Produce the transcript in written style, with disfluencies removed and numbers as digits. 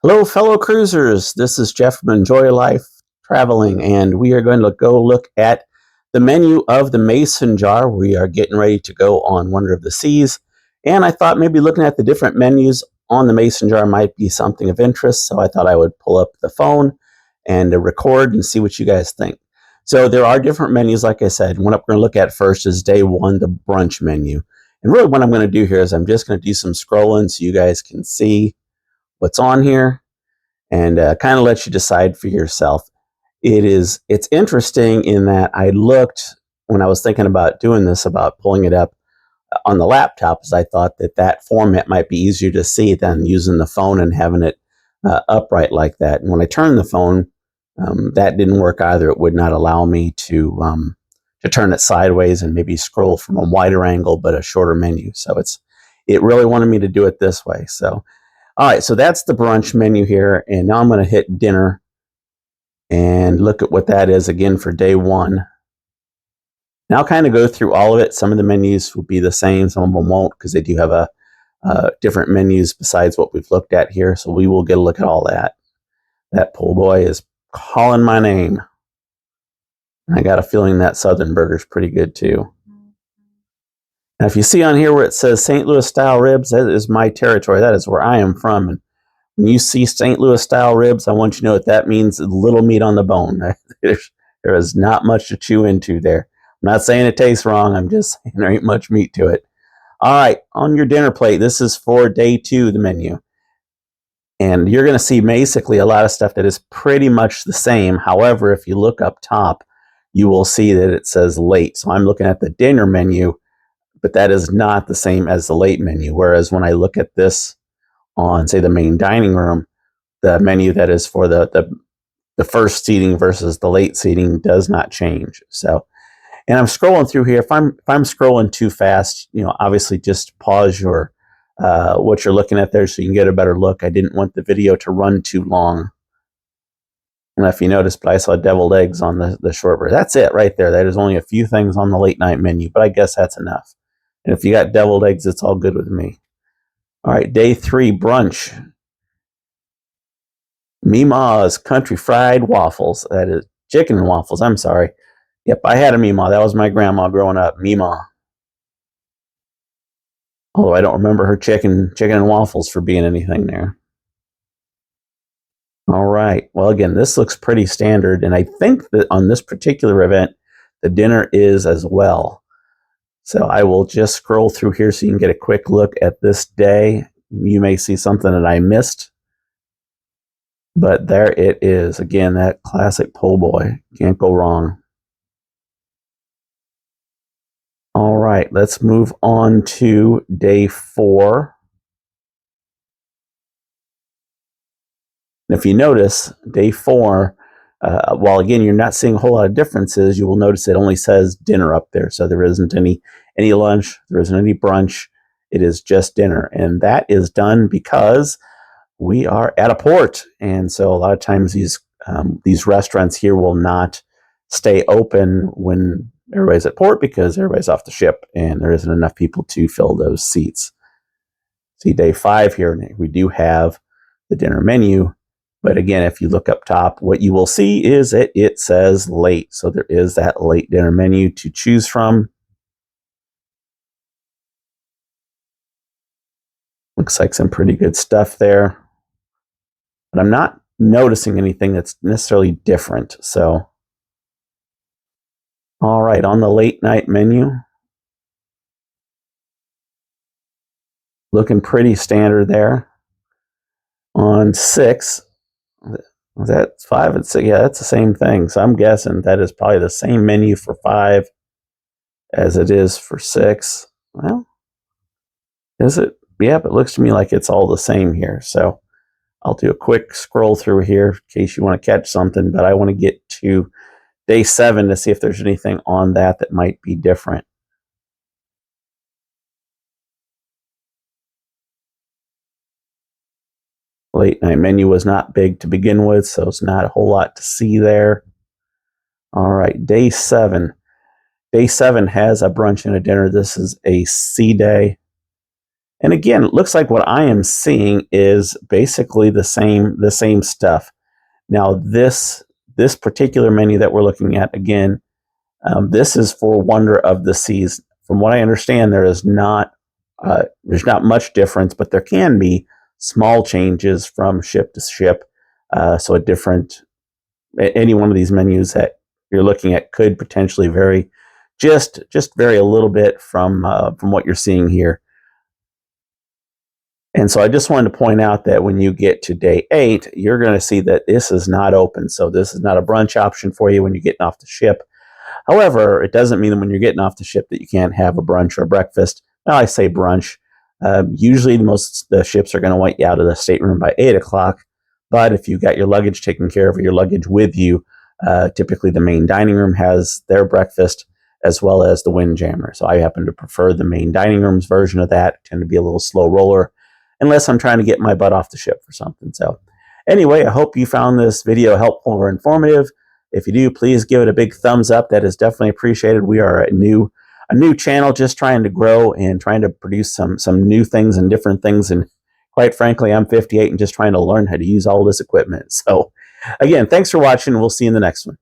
Hello, fellow cruisers. This is Jeff from Enjoy Life Traveling, and we are going to go look at the menu of the Mason Jar. We are getting ready to go on Wonder of the Seas, and I thought maybe looking at the different menus on the Mason Jar might be something of interest, so I thought I would pull up the phone and record and see what you guys think. So there are different menus, like I said. What I'm going to look at first is day one, the brunch menu. And really what I'm going to do here is I'm just going to do some scrolling so you guys can see what's on here and kind of let you decide for yourself. It's interesting in that I looked when I was thinking about doing this, about pulling it up on the laptop, as I thought that format might be easier to see than using the phone and having it upright like that. And when I turned the phone, that didn't work either. It would not allow me to turn it sideways and maybe scroll from a wider angle, but a shorter menu. So it really wanted me to do it this way. So all right, so that's the brunch menu here, and now I'm going to hit dinner and look at what that is again for day one. Now I'll kind of go through all of it. Some of the menus will be the same, some of them won't, because they do have different menus besides what we've looked at here, so we will get a look at all that. That po' boy is calling my name. I got a feeling that Southern burger's pretty good too. Now, if you see on here where it says St. Louis style ribs, that is my territory. That is where I am from. And when you see St. Louis style ribs, I want you to know what that means: little meat on the bone. There is not much to chew into there. I'm not saying it tastes wrong. I'm just saying there ain't much meat to it. All right, on your dinner plate, this is for day two, the menu. And you're going to see basically a lot of stuff that is pretty much the same. However, if you look up top, you will see that it says late. So I'm looking at the dinner menu, but that is not the same as the late menu. Whereas when I look at this on, say, the main dining room, the menu that is for the first seating versus the late seating does not change. So, and I'm scrolling through here. If I'm scrolling too fast, obviously just pause your what you're looking at there so you can get a better look. I didn't want the video to run too long. And if you notice, but I saw deviled eggs on the shortbread. That's it right there. That is only a few things on the late night menu, but I guess that's enough. And if you got deviled eggs, it's all good with me. All right, day three, brunch. Meemaw's Country Fried Waffles. That is chicken and waffles. I'm sorry. Yep, I had a Meemaw. That was my grandma growing up. Meemaw. Although I don't remember her chicken and waffles for being anything there. All right. Well, again, this looks pretty standard, and I think that on this particular event, the dinner is as well. So I will just scroll through here so you can get a quick look at this day. You may see something that I missed, but there it is. Again, that classic po' boy. Can't go wrong. All right, let's move on to day four. And if you notice, day four, while again you're not seeing a whole lot of differences, you will notice it only says dinner up there. So there isn't any lunch, there isn't any brunch. It is just dinner, and that is done because we are at a port, and so a lot of times these restaurants here will not stay open when everybody's at port because everybody's off the ship, and there isn't enough people to fill those seats. See, day five here, we do have the dinner menu. But again, if you look up top, what you will see is it says late. So there is that late dinner menu to choose from. Looks like some pretty good stuff there. But I'm not noticing anything that's necessarily different. So, all right, on the late night menu, looking pretty standard there. On 6, is that 5 and 6? Yeah, that's the same thing. So I'm guessing that is probably the same menu for 5 as it is for 6. Well, is it? Yeah, but it looks to me like it's all the same here. So I'll do a quick scroll through here in case you want to catch something, but I want to get to day 7 to see if there's anything on that might be different. Late night menu was not big to begin with, so it's not a whole lot to see there. All right, day 7. Day 7 has a brunch and a dinner. This is a sea day. And again, it looks like what I am seeing is basically the same stuff. Now, this particular menu that we're looking at, again, this is for Wonder of the Seas. From what I understand, there's not much difference, but there can be small changes from ship to ship. So any one of these menus that you're looking at could potentially vary, just vary a little bit from what you're seeing here. And so I just wanted to point out that when you get to day 8, you're going to see that this is not open. So this is not a brunch option for you when you're getting off the ship. However, it doesn't mean that when you're getting off the ship that you can't have a brunch or a breakfast. Well, I say brunch. Usually most the ships are going to want you out of the stateroom by 8 o'clock. But if you got your luggage taken care of or your luggage with you, typically the main dining room has their breakfast as well as the Windjammer. So I happen to prefer the main dining room's version of that. Tend to be a little slow roller unless I'm trying to get my butt off the ship for something. So anyway, I hope you found this video helpful or informative. If you do, please give it a big thumbs up. That is definitely appreciated. We are a new channel, just trying to grow and trying to produce some new things and different things. And quite frankly, I'm 58 and just trying to learn how to use all this equipment. So again, thanks for watching. We'll see you in the next one.